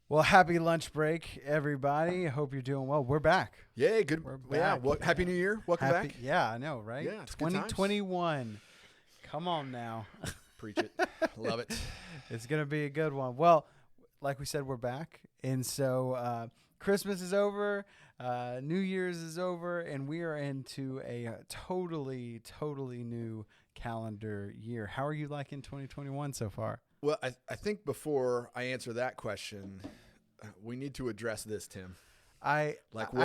Well, happy lunch break, everybody. I hope you're doing well. We're back. Yay, good. We're Yeah, back. Happy New Year. Welcome Happy, back. yeah, I know, right? Yeah, it's good times. 2021. Come on now. Preach it. Love it. It's going to be a good one. Well, like we said, we're back. And so Christmas is over, New Year's is over, and we are into a totally new calendar year. How are you liking 2021 so far? Well, I think before I answer that question, we need to address this, Tim. I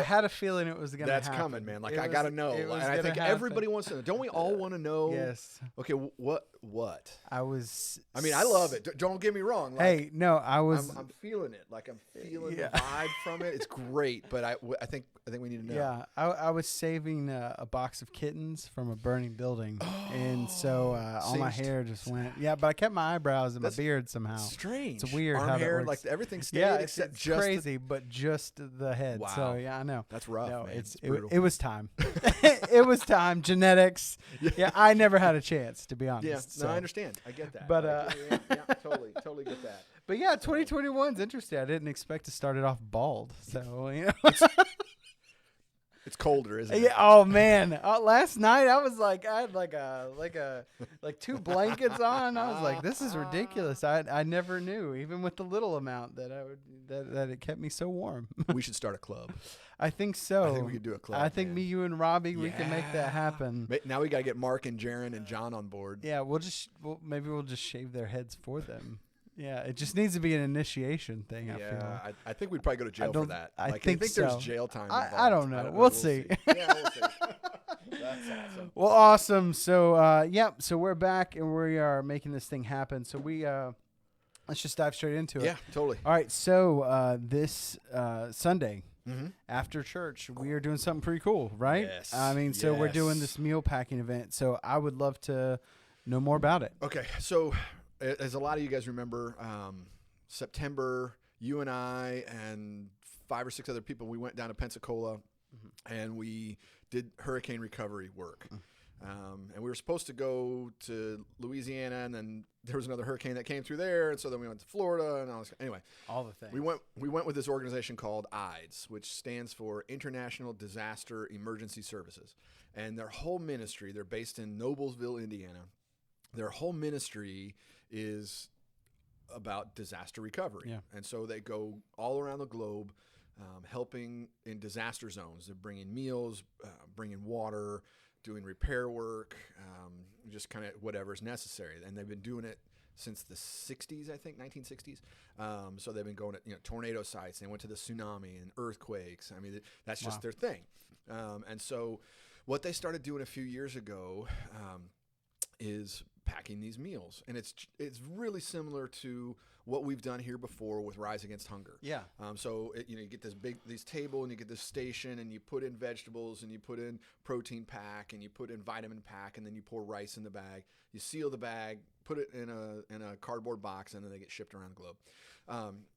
had a feeling it was going to happen. That's coming, man. Like, It I was- got to know. it was And I gonna think happen. everybody wants to know. Don't we all want to know? Yes. Okay, what? I was. I mean, I love it. Don't get me wrong. Like, Hey, no, I was. I'm feeling it. Like, I'm feeling Yeah. the vibe from it. It's great. But I think we need to know. Yeah, I was saving a box of kittens from a burning building, and so all my Singed. hair just went. Yeah, but I kept my eyebrows and my That's beard somehow. Strange. It's weird Arm how that hair, works. like everything stayed Yeah, except it's just crazy, but just the head. So Wow. yeah, I know. That's rough, No, man. it's brutal. it was time. It was time. Genetics. Yeah, I never had a chance, to be honest. Yeah, so. no, I understand. I get that. But, yeah, totally get that. But yeah, 2021's interesting. I didn't expect to start it off bald. So you know. It's colder, isn't it? Yeah. Oh man. Last night I was like, I had like two blankets on. I was like, this is ridiculous. I never knew, even with the little amount, that that it kept me so warm. We should start a club. I think so. I think we could do a club. I think man. me, you, and Robbie, we can make that happen. Now we gotta get Mark and Jaron and John on board. Yeah, maybe we'll just shave their heads for them. Yeah, it just needs to be an initiation thing. I feel. Yeah, I think we'd probably go to jail for don't- that. I Like, think there's so. jail time. I involved. don't know. We'll see. Yeah, we'll see. That's awesome. Well, awesome. So, so we're back and we are making this thing happen. So let's just dive straight into it. Yeah, totally. All right. So this Sunday Mm-hmm. after church, we are doing something pretty cool, right? Yes, I mean, so we're doing yes. this meal packing event. So I would love to know more about it. Okay, so as a lot of you guys remember, September, you and I and 5 or 6 other people, we went down to Pensacola and we did hurricane recovery work. And we were supposed to go to Louisiana, and then there was another hurricane that came through there, and so then we went to Florida, and anyway, All the things. we went with this organization called IDES, which stands for International Disaster Emergency Services, and their whole ministry, they're based in Noblesville, Indiana. Their whole ministry is about disaster recovery, Yeah. and so they go all around the globe, helping in disaster zones. They're bringing meals, bringing water, doing repair work, just kind of whatever is necessary. And they've been doing it since the 60s, I think, 1960s. So they've been going to tornado sites. They went to the tsunami and earthquakes. I mean, that's just Wow. their thing. And so what they started doing a few years ago is packing these meals. And it's really similar to what we've done here before with Rise Against Hunger. Yeah. So you get this table, and you get this station, and you put in vegetables, and you put in protein pack, and you put in vitamin pack, and then you pour rice in the bag. You seal the bag, put it in a cardboard box, and then they get shipped around the globe.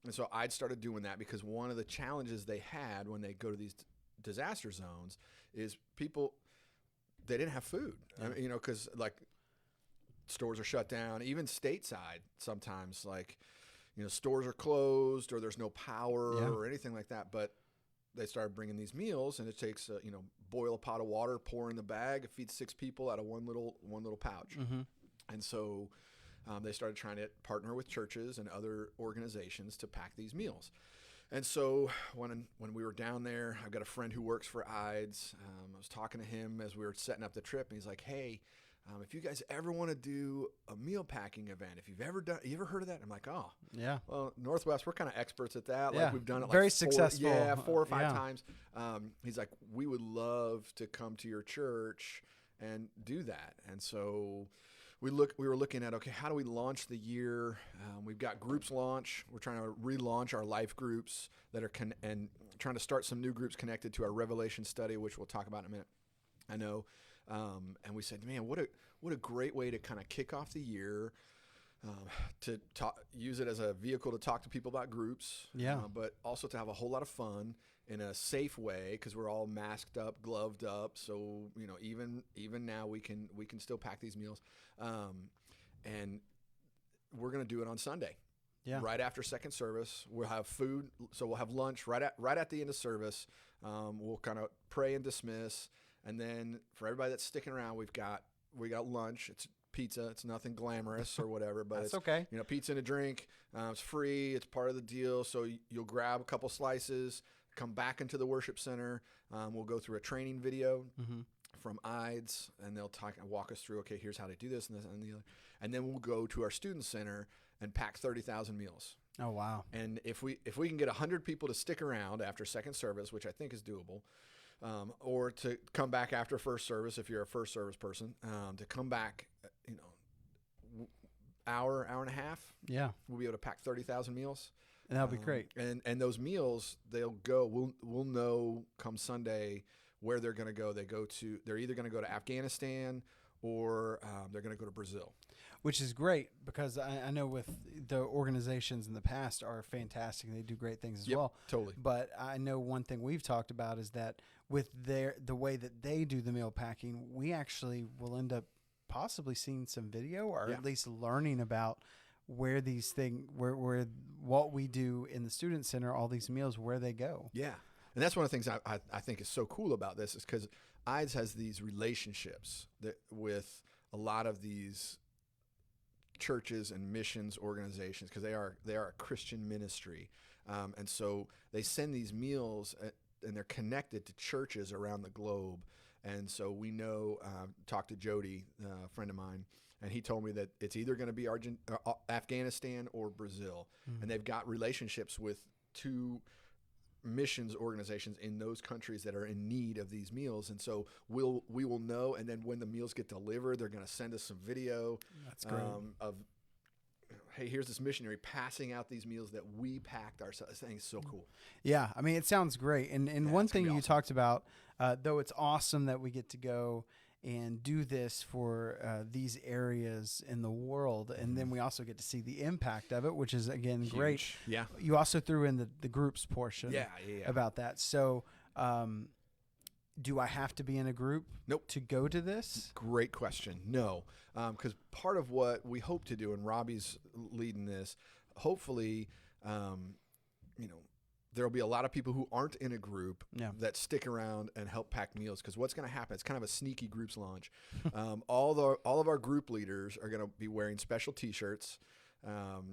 And so I'd started doing that because one of the challenges they had when they go to these disaster zones is they didn't have food. Yeah. I mean, because like stores are shut down, even stateside sometimes, like. Stores are closed or there's no power Yeah. or anything like that. But they started bringing these meals, and it takes, boil a pot of water, pour in the bag. It feeds 6 people out of one little pouch. Mm-hmm. And so they started trying to partner with churches and other organizations to pack these meals. And so when we were down there, I've got a friend who works for IDES. I was talking to him as we were setting up the trip, and he's like, hey, if you guys ever want to do a meal packing event, you ever heard of that? I'm like, oh, Yeah. well, Northwest, we're kind of experts at that. Yeah. Like we've done it like Very 4 successful. 4 or 5 Yeah. times. He's like, we would love to come to your church and do that. And so we were looking at, okay, how do we launch the year? We've got groups launch. We're trying to relaunch our life groups that are and trying to start some new groups connected to our Revelation study, which we'll talk about in a minute. I know. And we said, man, what a great way to kind of kick off the year, to use it as a vehicle to talk to people about groups, Yeah. but also to have a whole lot of fun in a safe way, because we're all masked up, gloved up. So even now we can still pack these meals, and we're gonna do it on Sunday. Yeah. right after second service. We'll have food, so we'll have lunch right at the end of service. We'll kind of pray and dismiss, and then for everybody that's sticking around, we got lunch. It's pizza. It's nothing glamorous or whatever, but That's it's okay. pizza and a drink. It's free. It's part of the deal. So you'll grab a couple slices, come back into the worship center. We'll go through a training video from IDES, and they'll walk us through, okay, here's how to do this and this and the other. And then we'll go to our student center and pack 30,000 meals. Oh, wow. And if we can get 100 people to stick around after second service, which I think is doable, or to come back after first service if you're a first service person, to come back, hour and a half, Yeah. we'll be able to pack 30,000 meals. And that'll be great. And those meals, they'll go. We'll know come Sunday where they're going to go. They're either going to go to Afghanistan or they're going to go to Brazil. Which is great because I know with the organizations in the past are fantastic and they do great things as well. Totally. But I know one thing we've talked about is that with the way that they do the meal packing, we actually will end up possibly seeing some video or at least learning about where these things, where what we do in the student center, all these meals, where they go. Yeah. And that's one of the things I think is so cool about this is because IDES has these relationships with a lot of these churches and missions organizations because they are a Christian ministry, and so they send these meals and they're connected to churches around the globe. And so we know, talked to Jody, a friend of mine, and he told me that it's either going to be Afghanistan or Brazil, and they've got relationships with 2 missions organizations in those countries that are in need of these meals. And so we will know, and then when the meals get delivered, they're going to send us some video. That's great. Of, hey, here's this missionary passing out these meals that we packed ourselves. I think it's so cool. Yeah, I mean, it sounds great. And one thing you talked about, though it's awesome that we get to go and do this for these areas in the world, and then we also get to see the impact of it, which is, again, Huge. great. Yeah. You also threw in the groups portion about that. So do I have to be in a group Nope. to go to this? Great question. No, because part of what we hope to do, and Robbie's leading this, hopefully, there'll be a lot of people who aren't in a group that stick around and help pack meals. Because what's going to happen? It's kind of a sneaky groups launch. All of our group leaders are going to be wearing special T-shirts,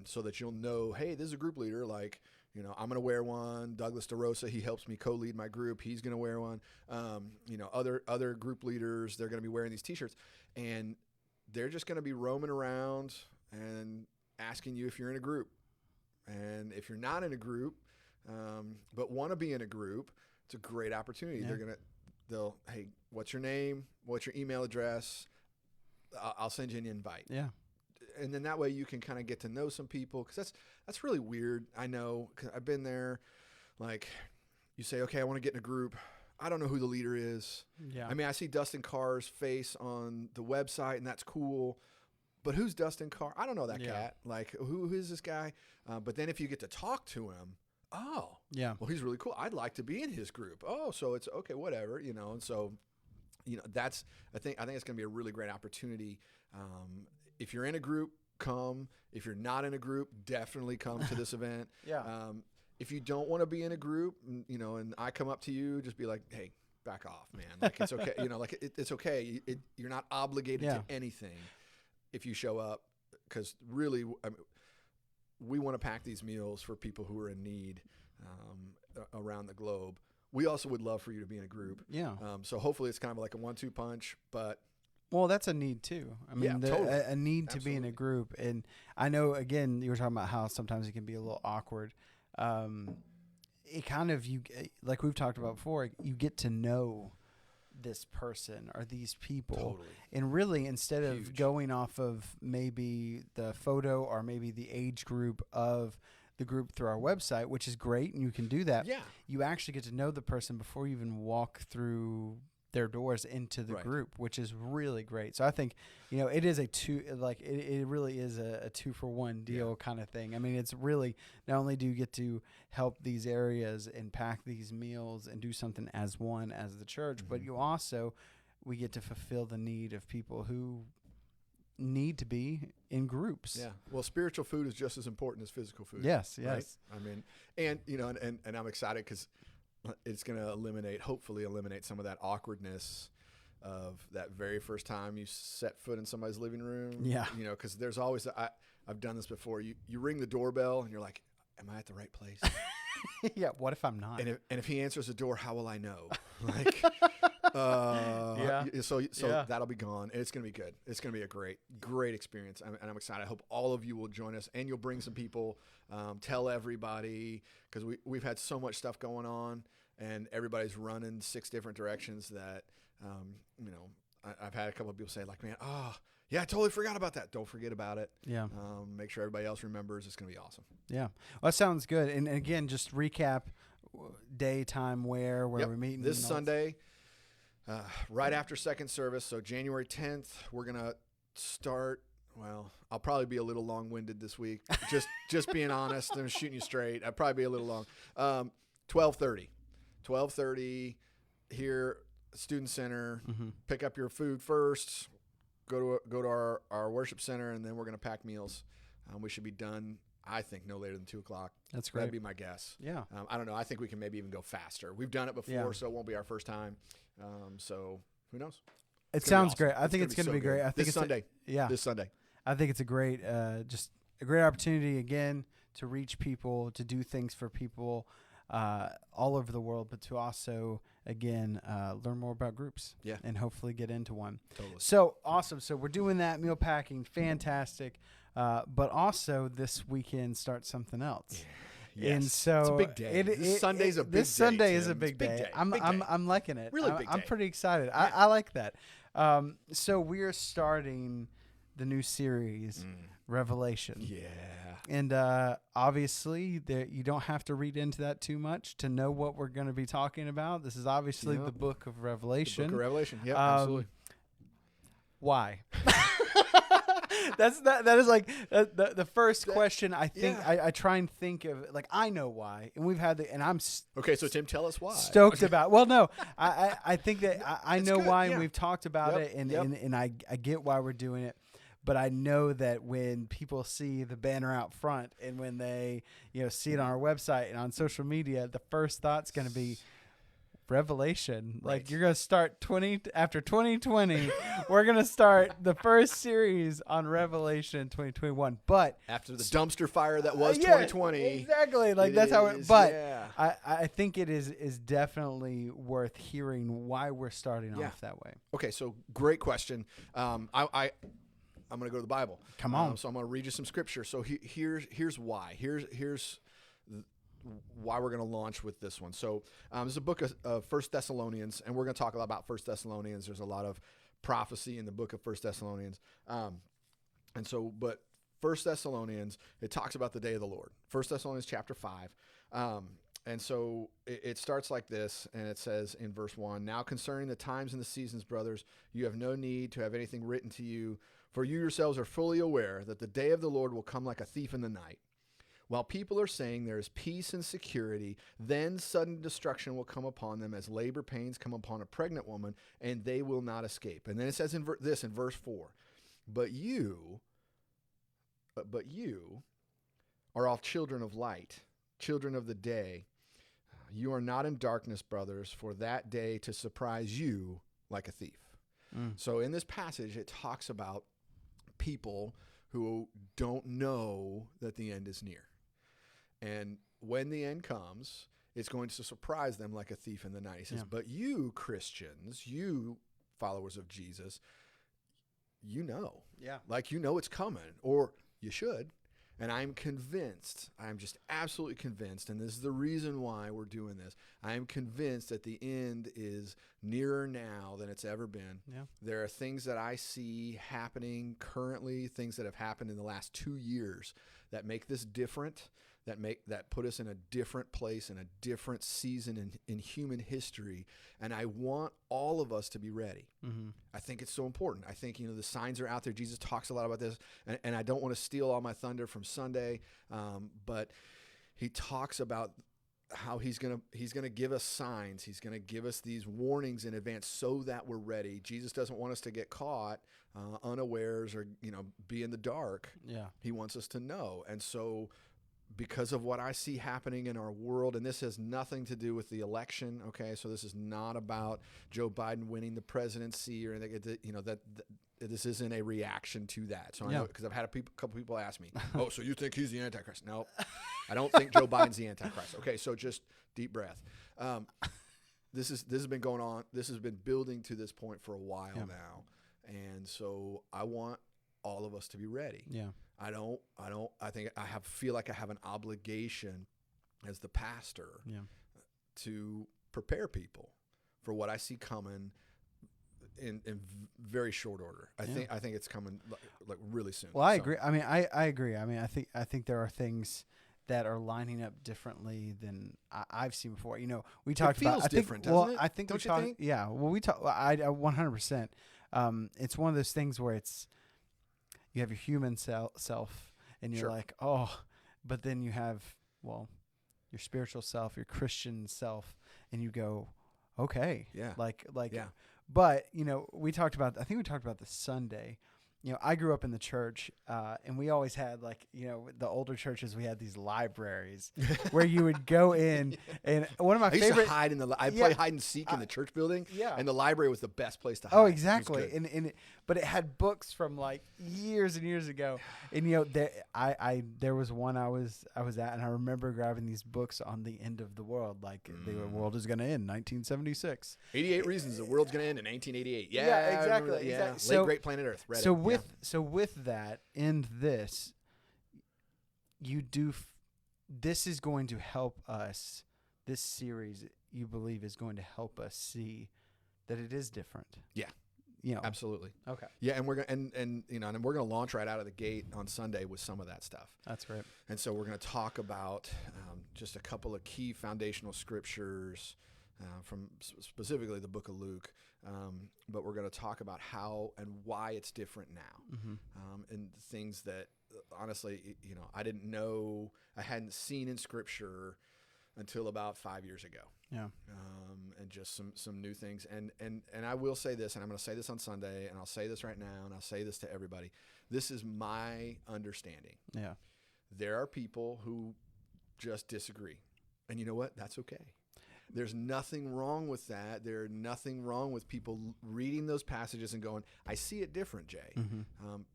so that you'll know, hey, this is a group leader. Like, I'm going to wear one. Douglas DeRosa, he helps me co-lead my group. He's going to wear one. Other group leaders, they're going to be wearing these T-shirts, and they're just going to be roaming around and asking you if you're in a group. And if you're not in a group, but want to be in a group, it's a great opportunity. Yeah. Hey, what's your name? What's your email address? I'll send you an invite. Yeah. And then that way you can kind of get to know some people, because that's really weird. I know, 'cause I've been there. Like, you say, okay, I want to get in a group. I don't know who the leader is. Yeah. I mean, I see Dustin Carr's face on the website, and that's cool. But who's Dustin Carr? I don't know that cat. Like, who is this guy? But then if you get to talk to him, oh, yeah, well, he's really cool. I'd like to be in his group. Oh, so it's okay, whatever, And so, that's I think it's going to be a really great opportunity. If you're in a group, come. If you're not in a group, definitely come to this event. Yeah. If you don't want to be in a group, and I come up to you, just be like, hey, back off, man. Like, it's okay. It's okay. You're not obligated to anything if you show up, because really, we want to pack these meals for people who are in need around the globe. We also would love for you to be in a group. Yeah. So hopefully it's kind of like a 1-2 punch, but. Well, that's a need too. I mean, totally. a need to be in a group. And I know, again, you were talking about how sometimes it can be a little awkward. It kind of, like we've talked about before, you get to know this person or these people. Totally. And really, instead of going off of maybe the photo or maybe the age group of the group through our website, which is great, and you can do that. Yeah. You actually get to know the person before you even walk through their doors into the group, which is really great. So I think, it is it really is a 2-for-1 deal kind of thing. I mean, it's really, not only do you get to help these areas and pack these meals and do something as the church, but we get to fulfill the need of people who need to be in groups. Yeah. Well, spiritual food is just as important as physical food. Yes. Right? Yes. I mean, and I'm excited because it's going to hopefully eliminate some of that awkwardness of that very first time you set foot in somebody's living room. Yeah. Because there's always, I've done this before. You ring the doorbell and you're like, am I at the right place? Yeah. What if I'm not? And if he answers the door, how will I know? Like, Yeah. So Yeah. that'll be gone. And it's going to be good. It's going to be a great experience. And I'm excited. I hope all of you will join us, and you'll bring some people. Tell everybody, because we've had so much stuff going on, and everybody's running 6 different directions that, I've had a couple of people say like, man, yeah, I totally forgot about that. Don't forget about it. Yeah. Make sure everybody else remembers. It's going to be awesome. Yeah. Well, that sounds good. And again, just recap day, time, where Yep. we're meeting. This and all Sunday, right after second service. So January 10th, we're going to start. Well, I'll probably be a little long-winded this week. Just being honest, I'm shooting you straight. I'll probably be a little long. 12:30 here, Student Center. Mm-hmm. Pick up your food first. Go to our worship center, and then we're going to pack meals. We should be done, I think, no later than 2:00. That's great. That'd be my guess. Yeah. I don't know. I think we can maybe even go faster. We've done it before, Yeah. so it won't be our first time. So who knows? It It's gonna be sounds awesome. great. I think it's going to so be great. good. I think this it's Sunday. Yeah. This Sunday. I think it's a great, just a great opportunity again to reach people, to do things for people all over the world, but to also again learn more about groups. Yeah. And hopefully get into one. Totally. So awesome. So we're doing that meal packing, fantastic. But also this weekend starts something else. Yes. And so it's a big day. This Sunday's a big day. This Sunday is a Tim. big It's big day. day. I'm Big day. I'm liking it. Really big I'm day. pretty excited. I like that. So we are starting the new series, Revelation. Yeah. And obviously, you don't have to read into that too much to know what we're going to be talking about. This is obviously Yep. the book of The Revelation. Book of Revelation. Yep, absolutely. Why? That is like the first question. I think yeah. I try and think of, like, I know why, and we've had and I'm Okay, so Tim, tell us why. stoked about. Well, no, I think that I It's know good, why, yeah. and we've talked about Yep, it, and, yep. and I get why we're doing it. But I know that when people see the banner out front, and when they see it on our website and on social media, the first thought's going to be Revelation. Like, Right. you're going to start after 2020. We're going to start the first series on Revelation 2021. But After the dumpster fire that was yeah, 2020. exactly. Like, it that's how is, But yeah. I think it is definitely worth hearing why we're starting Yeah. off that way. Okay, so great question. I'm going to go to the Bible. Come on. So I'm going to read you some scripture. So here's why. Here's why we're going to launch with this one. So there's a book of 1 Thessalonians, and we're going to talk a lot about 1 Thessalonians. There's a lot of prophecy in the book of 1 Thessalonians. But 1 Thessalonians, it talks about the day of the Lord. 1 Thessalonians chapter 5. And so it starts like this, and it says in verse 1, "Now concerning the times and the seasons, brothers, you have no need to have anything written to you, for you yourselves are fully aware that the day of the Lord will come like a thief in the night. While people are saying there is peace and security, then sudden destruction will come upon them as labor pains come upon a pregnant woman, and they will not escape." And then it says in verse 4, But you are all children of light, children of the day. You are not in darkness, brothers, for that day to surprise you like a thief. So in this passage, it talks about people who don't know that the end is near. And when the end comes, it's going to surprise them like a thief in the night. He says, But you Christians, you followers of Jesus, you know. Yeah. Like, it's coming, or you should. And I'm convinced, I'm just absolutely convinced, and this is the reason why we're doing this. I am convinced that the end is nearer now than it's ever been. Yeah. There are things that I see happening currently, things that have happened in the last 2 years that make this different, that put us in a different place, in a different season in human history. And I want all of us to be ready. Mm-hmm. I think it's so important. I think, the signs are out there. Jesus talks a lot about this, and I don't want to steal all my thunder from Sunday, but he talks about how he's gonna give us signs. He's gonna give us these warnings in advance so that we're ready. Jesus doesn't want us to get caught unawares or be in the dark. Yeah. He wants us to know. And so, because of what I see happening in our world, and this has nothing to do with the election. Okay, so this is not about Joe Biden winning the presidency or that this isn't a reaction to that. So I know, because I've had a couple people ask me, "Oh, so you think he's the Antichrist?" No, I don't think Joe Biden's the Antichrist. Okay, so just deep breath. This has been going on. This has been building to this point for a while now, and so I want all of us to be ready. Yeah. I think feel like I have an obligation as the pastor to prepare people for what I see coming in very short order. I think it's coming like really soon. Well, I agree. I mean, I agree. I mean, I think there are things that are lining up differently than I've seen before. We talked about. It feels different, doesn't it? I think don't you think? Yeah. Well, we talk. I 100%. It's one of those things where you have your human self, and you're like, oh, but then you have your spiritual self, your Christian self, and you go, okay, yeah. But we talked about. I think we talked about this Sunday. I grew up in the church, and we always had the older churches. We had these libraries where you would go in, and one of my favorite. I used to hide in the. I play hide and seek in the church building. Yeah, and the library was the best place to hide. Oh, exactly. But it had books from like years and years ago, and there was one I was at, and I remember grabbing these books on the end of the world, like the world is going to end 1976. 88 reasons the world's going to end in 1988. Yeah, exactly. Yeah. So, Late Great Planet Earth. Read with that, in this, this is going to help us. This series, you believe, is going to help us see that it is different. Yeah. Absolutely. Okay. Yeah, and we're gonna and we're gonna launch right out of the gate on Sunday with some of that stuff. That's great. And so we're gonna talk about just a couple of key foundational scriptures from specifically the Book of Luke. But we're gonna talk about how and why it's different now, and things that honestly, I didn't know, I hadn't seen in Scripture until about 5 years ago. Yeah. And just some new things. And I will say this, and I'm going to say this on Sunday, and I'll say this right now, and I'll say this to everybody. This is my understanding. Yeah. There are people who just disagree. And you know what? That's okay. There's nothing wrong with that. There's nothing wrong with people reading those passages and going, I see it different, Jay.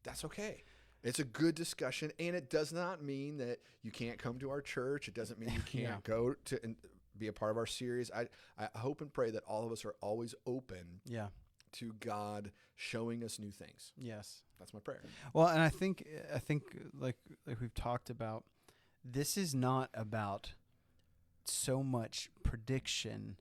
That's okay. It's a good discussion, and it does not mean that you can't come to our church. It doesn't mean you can't go to and be a part of our series. I hope and pray that all of us are always open to God showing us new things. Yes. That's my prayer. Well, and I think like we've talked about, this is not about so much prediction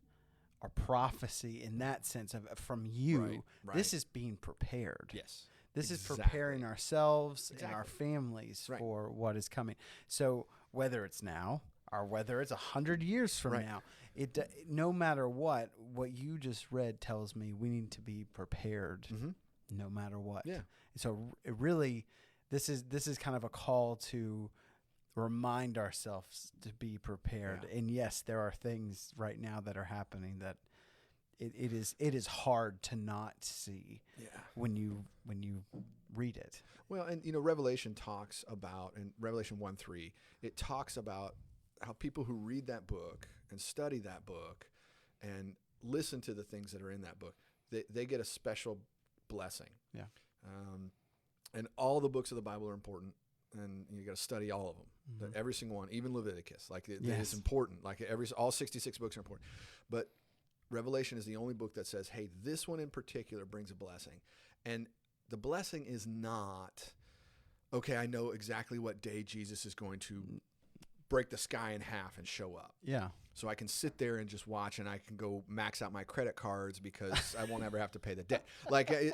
or prophecy in that sense of from you. Right. This is being prepared. Yes. This is preparing ourselves and our families Right. for what is coming. So whether it's now or whether it's 100 years from now, no matter what you just read tells me we need to be prepared no matter what. Yeah. So it really, this is kind of a call to remind ourselves to be prepared. Yeah. And yes, there are things right now that are happening that it is hard to not see when you read it. Well, and Revelation talks about, in Revelation 1:3, it talks about how people who read that book and study that book and listen to the things that are in that book, they get a special blessing. Yeah. And all the books of the Bible are important, and you got to study all of them. Every single one, even Leviticus, it's important. Like all 66 books are important, but Revelation is the only book that says, hey, this one in particular brings a blessing. And the blessing is not, okay, I know exactly what day Jesus is going to break the sky in half and show up. Yeah. So I can sit there and just watch, and I can go max out my credit cards because I won't ever have to pay the debt.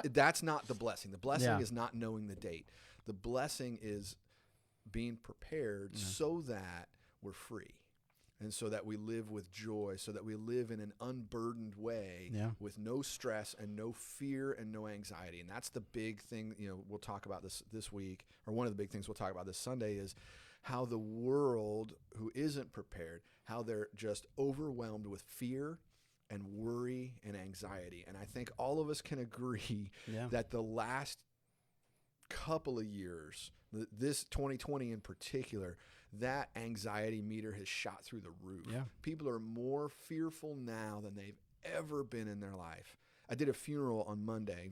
That's not the blessing. The blessing is not knowing the date. The blessing is being prepared so that we're free. And so that we live with joy, so that we live in an unburdened way with no stress and no fear and no anxiety. And that's the big thing, we'll talk about this week, or one of the big things we'll talk about this Sunday is how the world who isn't prepared, how they're just overwhelmed with fear and worry and anxiety. And I think all of us can agree that the last couple of years, this 2020 in particular, that anxiety meter has shot through the roof. Yeah. People are more fearful now than they've ever been in their life. I did a funeral on Monday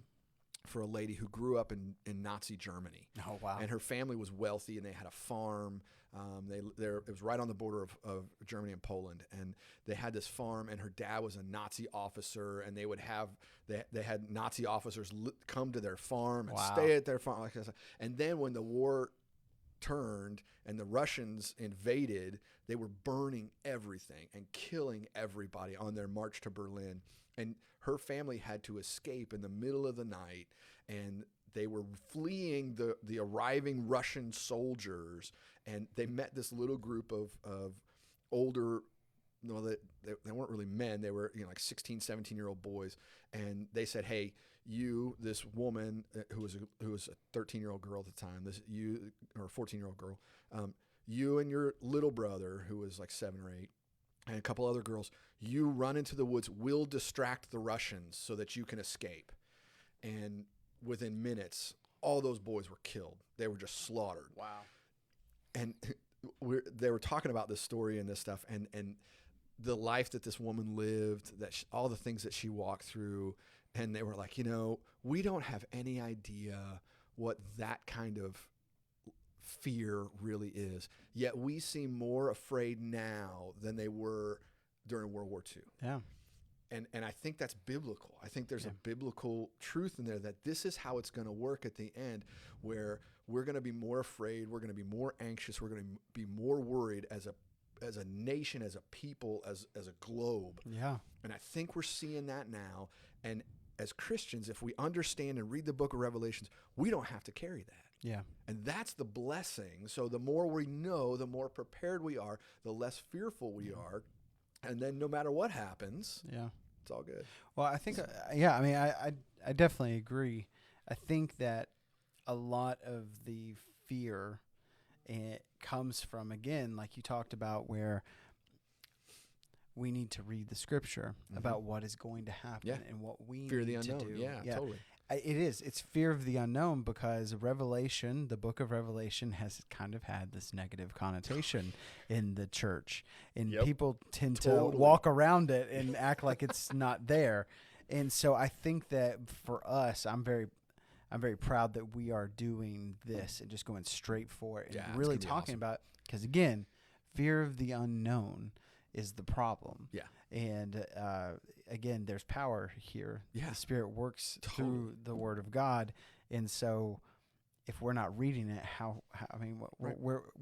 for a lady who grew up in Nazi Germany. Oh, wow. And her family was wealthy, and they had a farm. It was right on the border of Germany and Poland, and they had this farm. And her dad was a Nazi officer, and they had Nazi officers come to their farm and stay at their farm. And then when the war turned and the Russians invaded, they were burning everything and killing everybody on their march to Berlin. And her family had to escape in the middle of the night, and they were fleeing the arriving Russian soldiers, and they met this little group of older, they weren't really men, they were like 16, 17-year-old boys, and they said, hey, you, this woman who was a 13-year-old girl at the time, or a 14-year-old girl, you and your little brother, who was like 7 or 8, and a couple other girls, you run into the woods. We'll distract the Russians so that you can escape. And within minutes, all those boys were killed. They were just slaughtered. Wow. And they were talking about this story and this stuff, and the life that this woman lived, all the things that she walked through. And they were like, we don't have any idea what that kind of fear really is. Yet we seem more afraid now than they were during World War II. Yeah. And I think that's biblical. I think there's a biblical truth in there that this is how it's going to work at the end, where we're going to be more afraid, we're going to be more anxious, we're going to be more worried as a nation, as a people, as a globe. Yeah. And I think we're seeing that now. And as Christians, if we understand and read the book of Revelations, we don't have to carry that. Yeah. And that's the blessing. So the more we know, the more prepared we are, the less fearful we are. And then no matter what happens, it's all good. Well, I think, I definitely agree. I think that a lot of the fear comes from, again, like you talked about, where we need to read the scripture about what is going to happen and what we fear need of the unknown. to do. Yeah, totally. It is. It's fear of the unknown, because Revelation, the book of Revelation, has kind of had this negative connotation in the church. And people tend to walk around it and act like it's not there. And so I think that for us, I'm very proud that we are doing this and just going straight for it and really talking about, because again, fear of the unknown is the problem. Yeah. And again, there's power here. Yeah. The Spirit works through the Word of God. And so if we're not reading it,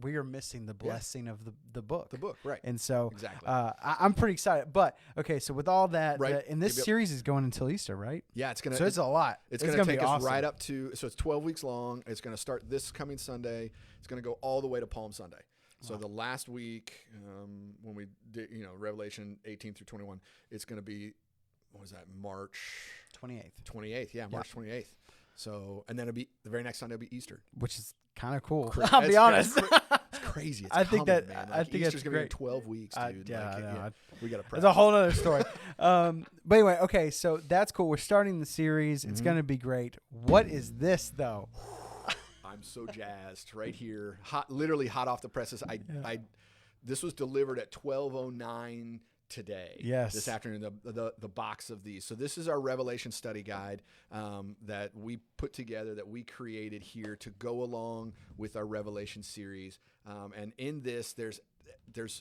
we are missing the blessing of the book. The book, right. And so exactly. I'm pretty excited. But, okay, so with all that, and this Yep. series is going until Easter, right? Yeah, it's So it's a lot. It's going to take be us awesome. right up to, so it's 12 weeks long. It's going to start this coming Sunday. It's going to go all the way to Palm Sunday. So the last week, when we did, Revelation 18 through 21, it's going to be, what was that, March 28th. 28th, yeah, March 28th. So, and then it'll be, the very next Sunday will be Easter. Which is kind of cool. It's I'll be honest. It's crazy. It's I think coming, that- man. I think Easter's that's going to be great. 12 weeks, dude. We got to prep. It's a whole other story. But anyway, okay, so that's cool. We're starting the series. It's going to be great. What is this, though? I'm so jazzed right here. Literally hot off the presses. This was delivered at 12:09 today. Yes. This afternoon, the box of these. So this is our Revelation study guide that we put together, that we created here to go along with our Revelation series. And in this, there's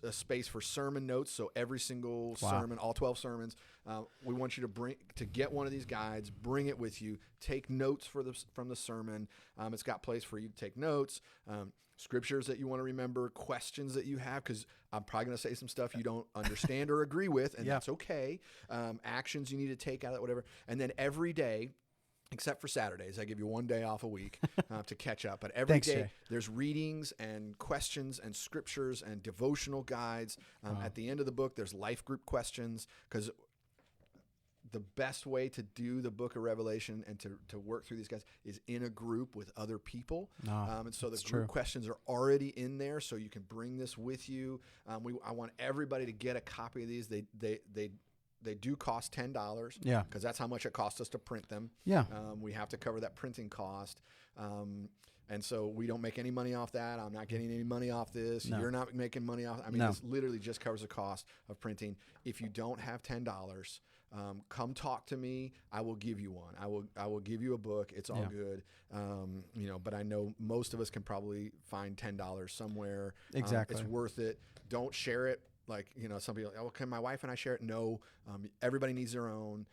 a space for sermon notes. So every single sermon, all 12 sermons, we want you to get one of these guides, bring it with you, take notes from the sermon. It's got place for you to take notes, scriptures that you want to remember, questions that you have, because I'm probably going to say some stuff you don't understand or agree with, and that's okay. Actions you need to take out of it, whatever. And then every day, except for Saturdays, I give you one day off a week to catch up. But every day, there's readings and questions and scriptures and devotional guides. At the end of the book, there's life group questions, because the best way to do the book of Revelation and to work through these guys is in a group with other people. And so the group questions are already in there, so you can bring this with you. I want everybody to get a copy of these. They do cost $10. Yeah. Because that's how much it costs us to print them. Yeah. We have to cover that printing cost. And so we don't make any money off that. I'm not getting any money off this. No. You're not making money off. I mean, No. this literally just covers the cost of printing. If you don't have $10, come talk to me. I will give you one. I will give you a book. It's all good. But I know most of us can probably find $10 somewhere. Exactly. It's worth it. Don't share it. Like, some people, can my wife and I share it? No. Everybody needs their own.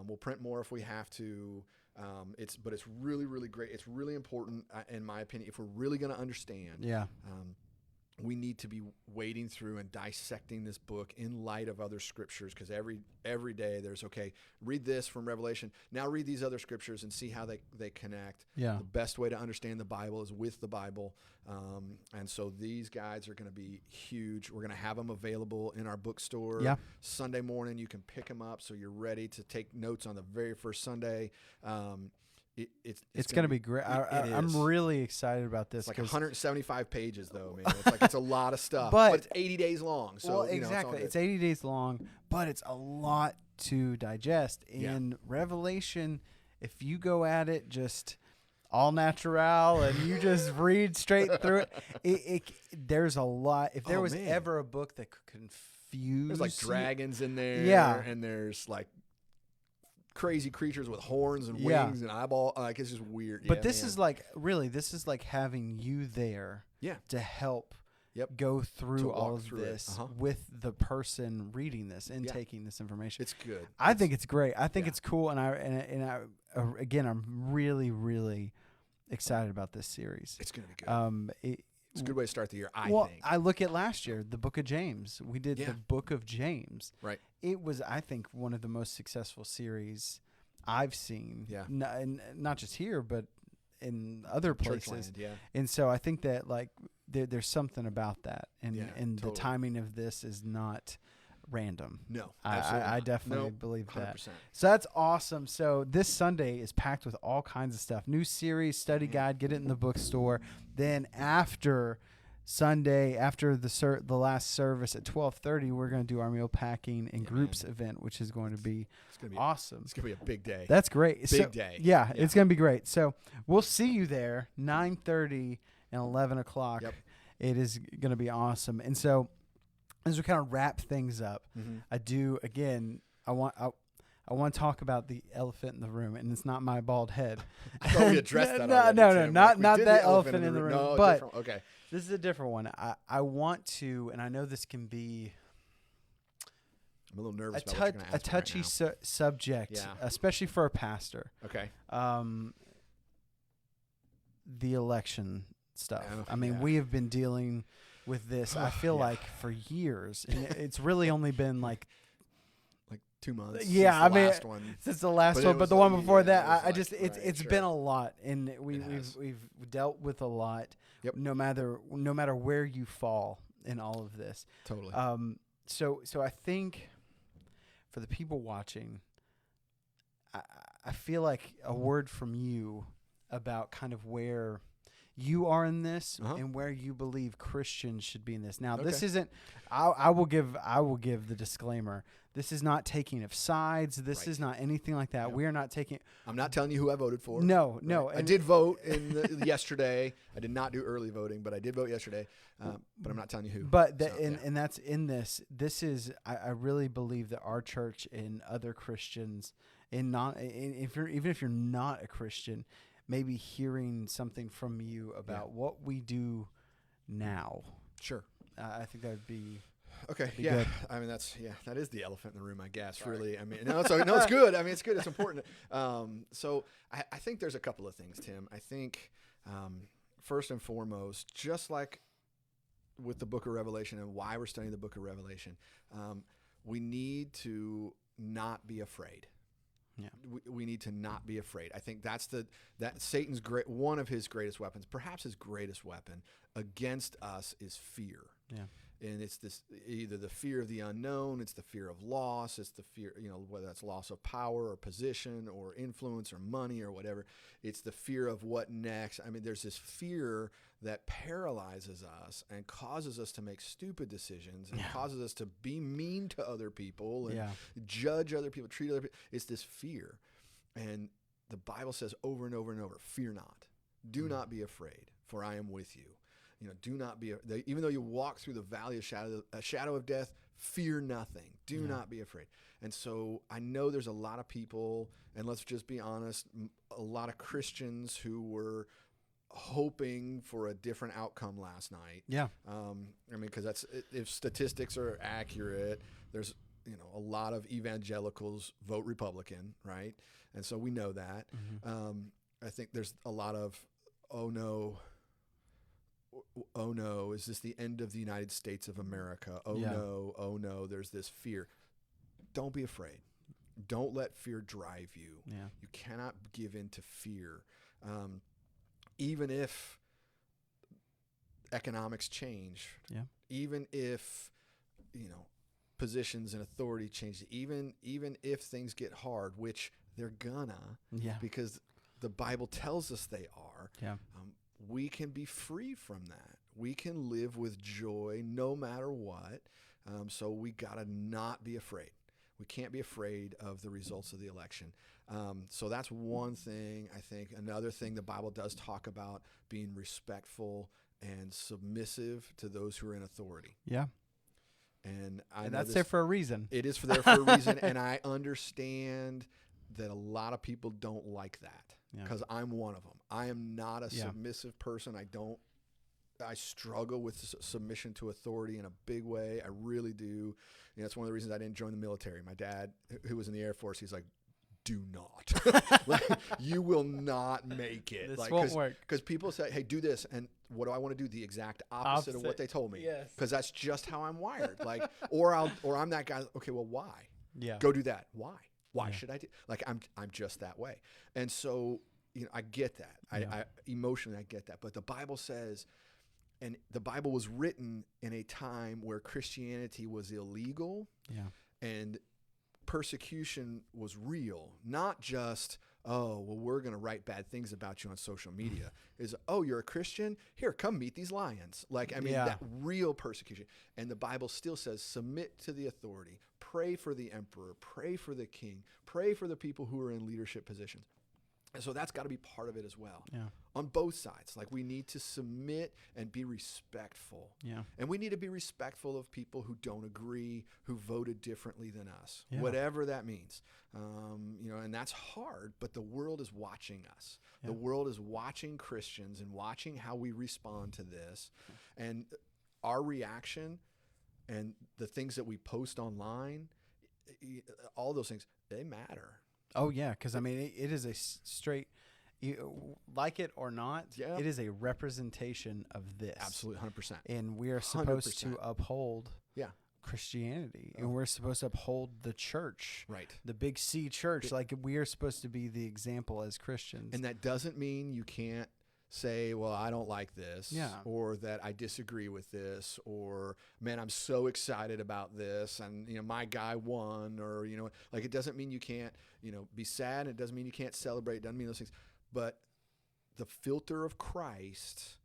We'll print more if we have to. But it's really, really great. It's really important, in my opinion, if we're really going to understand. Yeah. We need to be wading through and dissecting this book in light of other scriptures, because every day there's, read this from Revelation. Now read these other scriptures and see how they connect. Yeah. The best way to understand the Bible is with the Bible. And so these guides are going to be huge. We're going to have them available in our bookstore. Yeah. Sunday morning, you can pick them up so you're ready to take notes on the very first Sunday. It's going to be great. I'm really excited about this. It's like 175 pages, though, man. It's a lot of stuff, but it's 80 days long. So exactly, it's 80 days long, but it's a lot to digest. In Revelation, if you go at it just all natural and you just read straight through it, there's a lot. If there was ever a book that could confuse, there's like dragons in there, and there's like crazy creatures with horns and wings and eyeball. It's just weird. But this is like having you there to help go through all of this with the person reading this and taking this information. It's good. I think it's great. I think it's cool. And I again, I'm really, really excited about this series. It's going to be good. It's a good way to start the year, I think. I look at last year, the Book of James. We did the Book of James. Right. It was, I think, one of the most successful series I've seen. Yeah. Not just here, but in other places. Churchland, And so I think that there's something about that, and totally. The timing of this is not random. No, I definitely believe that. 100%. So that's awesome. So this Sunday is packed with all kinds of stuff. New series, study guide, get it in the bookstore. Then after Sunday, after the last service at 12:30, we're going to do our meal packing in groups event, which is going to be awesome. It's going to be a big day. That's great. Big day. Yeah, it's going to be great. So we'll see you there, 9:30 and 11 o'clock. Yep. It is going to be awesome. And so as we kind of wrap things up, I want to talk about the elephant in the room, and it's not my bald head. I thought we addressed that. No, not that elephant in the room. No, but different. Okay. This is a different one. I want to, and I know this can be I'm a little nervous about what you're gonna ask a touchy right subject, especially for a pastor. Okay. The election stuff. Oh, I mean, we have been dealing with this, I feel like, for years. And it's really only been like 2 months. Yeah, Since the last one, but the one before that, it's been a lot, and we've dealt with a lot. Yep. No matter where you fall in all of this. Totally. So I think for the people watching, I feel like a word from you about kind of where you are in this and where you believe Christians should be in this. Now, this isn't. I will give the disclaimer. This is not taking of sides. This is not anything like that. Yep. We are not taking. I'm not telling you who I voted for. No. I did vote yesterday. I did not do early voting, but I did vote yesterday. But I'm not telling you who. But and that's in this. This is. I really believe that our church and other Christians, even if you're not a Christian, maybe hearing something from you about what we do now. Sure. I think that would be. Okay. Yeah. Good. I mean, that is the elephant in the room, I guess. Sorry. Really. I mean, no, it's good. I mean, it's good. It's important. So I think there's a couple of things, Tim. I think first and foremost, just like with the Book of Revelation and why we're studying the Book of Revelation, we need to not be afraid. Yeah. We need to not be afraid. I think that Satan's one of his greatest weapons, perhaps his greatest weapon against us, is fear. Yeah. And it's this either the fear of the unknown, it's the fear of loss, it's the fear, whether that's loss of power or position or influence or money or whatever. It's the fear of what next. I mean, there's this fear that paralyzes us and causes us to make stupid decisions and causes us to be mean to other people and judge other people, treat other people. It's this fear. And the Bible says over and over and over, fear not. Do not be afraid, for I am with you. Do not be, even though you walk through the valley of shadow of death, fear nothing. Do not be afraid. And so I know there's a lot of people, and let's just be honest, a lot of Christians who were hoping for a different outcome last night. Yeah. Because if statistics are accurate, there's, a lot of evangelicals vote Republican, right? And so we know that. I think there's a lot of, oh no, is this the end of the United States of America? Oh no, there's this fear. Don't be afraid. Don't let fear drive you. Yeah. You cannot give in to fear. Even if economics change, even if, positions and authority change, even if things get hard, which they're gonna, because the Bible tells us they are, we can be free from that. We can live with joy no matter what. So we gotta not be afraid. We can't be afraid of the results of the election. So that's one thing, I think. Another thing, the Bible does talk about being respectful and submissive to those who are in authority. Yeah. And that's there for a reason. It is there for a reason. And I understand that a lot of people don't like that, because I'm one of them. I am not a submissive person. I struggle with submission to authority in a big way. I really do. That's one of the reasons I didn't join the military. My dad, who was in the Air Force, he's like, do not. You will not make it. This won't work. Because people say, hey, do this. And what do I want to do? The exact opposite of what they told me. Yes. Because that's just how I'm wired. Or I'm that guy. Okay, well, why? Yeah. Go do that. Why? Why should I do? I'm just that way. And so, I get that. I emotionally, I get that. But the Bible says, and the Bible was written in a time where Christianity was illegal. And persecution was real, not just, oh, well, we're going to write bad things about you on social media. Is, oh, you're a Christian? Here, come meet these lions. That real persecution. And the Bible still says, submit to the authority, pray for the emperor, pray for the king, pray for the people who are in leadership positions. And so that's got to be part of it as well. On both sides. We need to submit and be respectful. And we need to be respectful of people who don't agree, who voted differently than us, whatever that means. And that's hard, but the world is watching us. The world is watching Christians and watching how we respond to this. And our reaction and the things that we post online, all those things, they matter. Oh, yeah, because, it is a straight, like it or not, it is a representation of this. Absolutely, 100%. And we are supposed to uphold Christianity, and we're supposed to uphold the church. Right. The big C church. We are supposed to be the example as Christians. And that doesn't mean you can't say, well, I don't like this, or that I disagree with this, or, man, I'm so excited about this, and, my guy won, or, it doesn't mean you can't, be sad, and it doesn't mean you can't celebrate, it doesn't mean those things, but the filter of Christ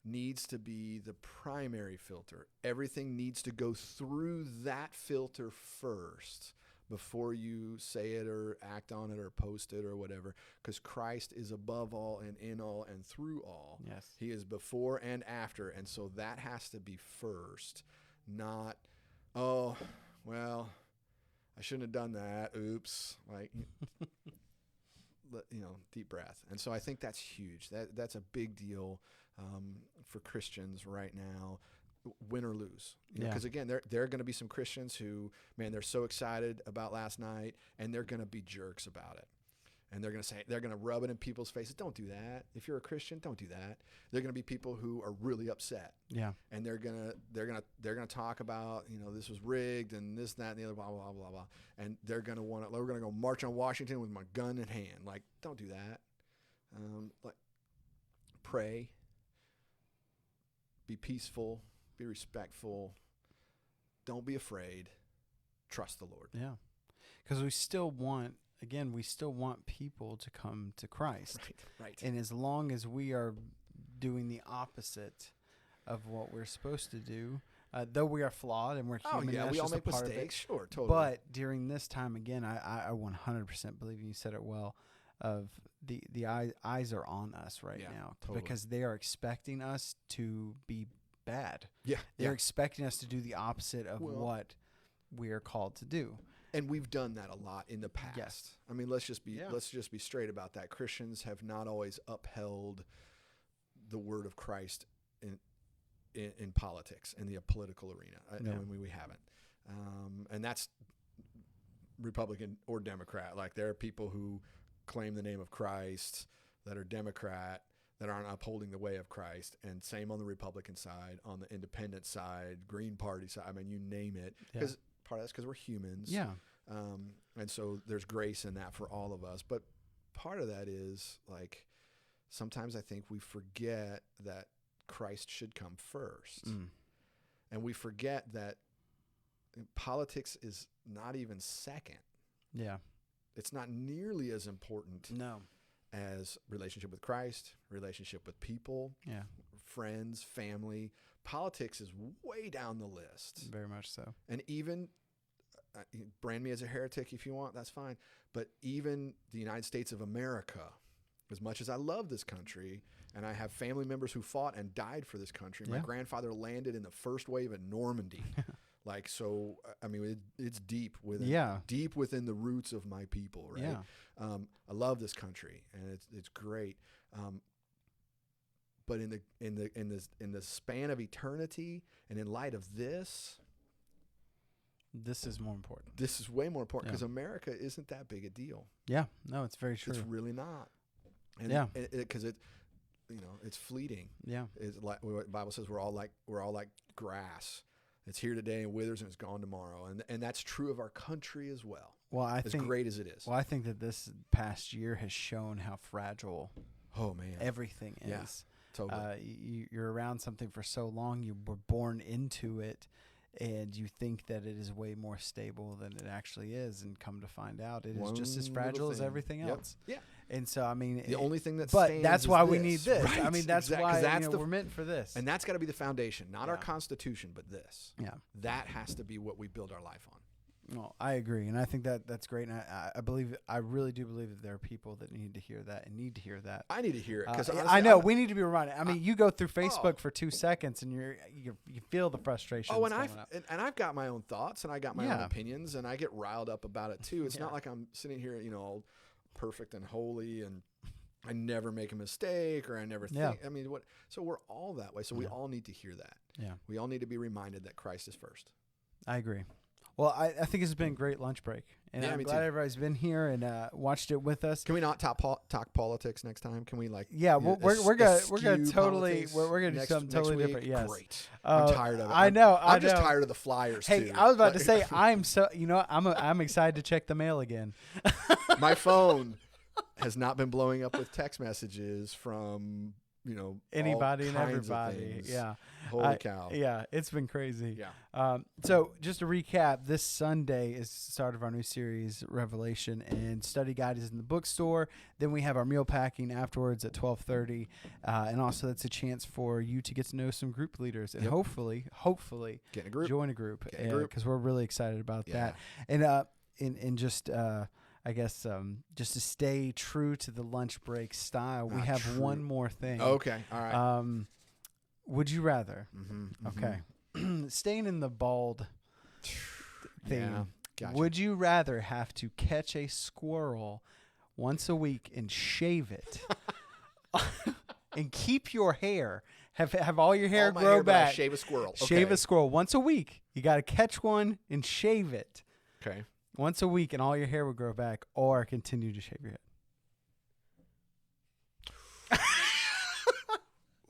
needs to be the primary filter. Everything needs to go through that filter first before you say it or act on it or post it or whatever, because Christ is above all and in all and through all. Yes. He is before and after, and so that has to be first, not, oh, well, I shouldn't have done that. Oops. Deep breath. And so I think that's huge. That's a big deal for Christians right now, win or lose. Because again, there are going to be some Christians who, man, they're so excited about last night, and they're going to be jerks about it. And they're going to say, they're going to rub it in people's faces. Don't do that. If you're a Christian, don't do that. They're going to be people who are really upset. Yeah. And they're going to talk about, this was rigged and this, that, and the other, blah, blah, blah, blah. And they're going to we're going to go march on Washington with my gun in hand. Don't do that. Pray, be peaceful, be respectful, don't be afraid. Trust the Lord. Yeah. Because we still want people to come to Christ. Right. And as long as we are doing the opposite of what we're supposed to do, though we are flawed and we're human, that's we all just a make part of it. mistakes. Sure, totally. But during this time, again, I 100% believe, and you said it well, of the eyes are on us right now, totally. because they are expecting us to be bad. Yeah. They're expecting us to do the opposite of what we are called to do. And we've done that a lot in the past. Yes. I mean, let's just be straight about that. Christians have not always upheld the word of Christ in politics, in the political arena. I mean, we haven't. And that's Republican or Democrat. Like, there are people who claim the name of Christ that are Democrat, that aren't upholding the way of Christ, and same on the Republican side, on the independent side, Green Party side. I mean, you name it. Because part of that's because we're humans. Yeah. And so there's grace in that for all of us. But part of that is, like, sometimes I think we forget that Christ should come first. And we forget that politics is not even second. Yeah. It's not nearly as important as relationship with Christ, relationship with people, friends, family. Politics is way down the list. Very much so. And even, brand me as a heretic if you want, that's fine. But even the United States of America, as much as I love this country, and I have family members who fought and died for this country. My grandfather landed in the first wave at Normandy. Like, so, I mean, it's deep within the roots of my people, right? Yeah. I love this country, and it's great. But in the span of eternity, and in light of this is more important. This is way more important, because America isn't that big a deal. Yeah, no, it's very true. It's really not. And because it's fleeting. Yeah, it's like what the Bible says, we're all like grass. It's here today and withers, and it's gone tomorrow. And that's true of our country as well. Well, I think, great as it is. Well, I think that this past year has shown how fragile everything is. Yeah, totally. You're around something for so long, you were born into it, and you think that it is way more stable than it actually is, and come to find out it is just as fragile as everything else. Yeah. And so, I mean, the only thing but that's why we need this. Right. I mean, that's why we're meant for this. And that's got to be the foundation, not our Constitution, but this. Yeah. That has to be what we build our life on. Well, I agree, and I think that's great. And I really do believe that there are people that need to hear that and need to hear that. I need to hear it, because I know we need to be reminded. I mean, you go through Facebook for 2 seconds and you feel the frustration. Oh, and I've got my own thoughts, and I got my own opinions, and I get riled up about it too. It's not like I'm sitting here, all perfect and holy, and I never make a mistake, or I never think. I mean, what? So we're all that way. So we all need to hear that. Yeah. We all need to be reminded that Christ is first. I agree. Well, I think this has been a great lunch break, and I'm glad everybody's been here and watched it with us. Can we not talk politics next time? Can we we're gonna totally do something totally different. Yes, great. I'm tired of it. I'm just tired of the flyers. Hey, too. I was about to say I'm excited to check the mail again. My phone has not been blowing up with text messages from anybody and everybody. Yeah. Holy cow. Yeah, it's been crazy. Yeah. So just to recap, this Sunday is the start of our new series, Revelation, and study guide is in the bookstore. Then we have our meal packing afterwards at 12:30, and also that's a chance for you to get to know some group leaders and hopefully get in a group. Join a group, because we're really excited about that. And just I guess just to stay true to the lunch break style, we have one more thing. Okay, all right. Would you rather? Mm-hmm. Okay. Staying in the bald theme. Yeah, gotcha. Would you rather have to catch a squirrel once a week and shave it, and keep your hair, have all your hair grow back? Shave a squirrel. Shave a squirrel once a week. You got to catch one and shave it. Okay. Once a week, and all your hair would grow back, or continue to shave your head.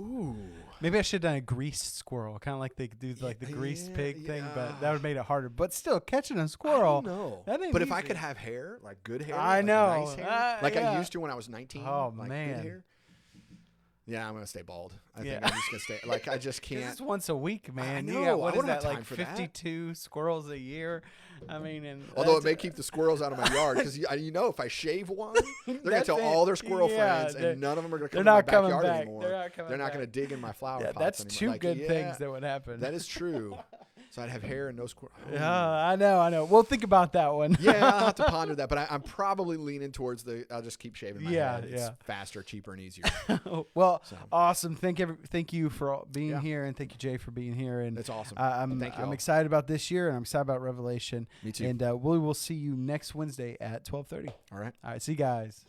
Ooh. Maybe I should have done a greased squirrel, kind of like they do the greased pig thing, but that would have made it harder. But still, catching a squirrel. I don't know. That ain't but easy. If I could have hair, like good hair, I like know. nice hair, like I used to when I was 19. Oh, like man. Good hair. Yeah, I'm gonna stay bald. I Yeah. think I'm just gonna stay. Like I just 'Cause can't. it's once a week, man. You know, got, I what don't is have that, time like for that. 52 squirrels a year? I mean, and Although it that's- may keep the squirrels out of my yard because if I shave one, they're gonna That's tell it. all their squirrel Yeah, friends, and none of them are gonna come they're in my not coming backyard back. anymore. They're not coming They're not gonna back. dig in my flower Yeah, pots that's anymore. two Like, good yeah, things that would happen. That is true. So I'd have hair and no squirrel. I know. We'll think about that one. Yeah, I'll have to ponder that, but I'm probably leaning towards I'll just keep shaving my Yeah, head. It's yeah. faster, cheaper, and easier. Well, So. awesome. Thank you for being Yeah. here, and thank you, Jay, for being here. And It's awesome. I'm Thank you I'm all. excited about this year, and I'm excited about Revelation. Me too. And we will see you next Wednesday at 12:30. All right. All right, see you guys.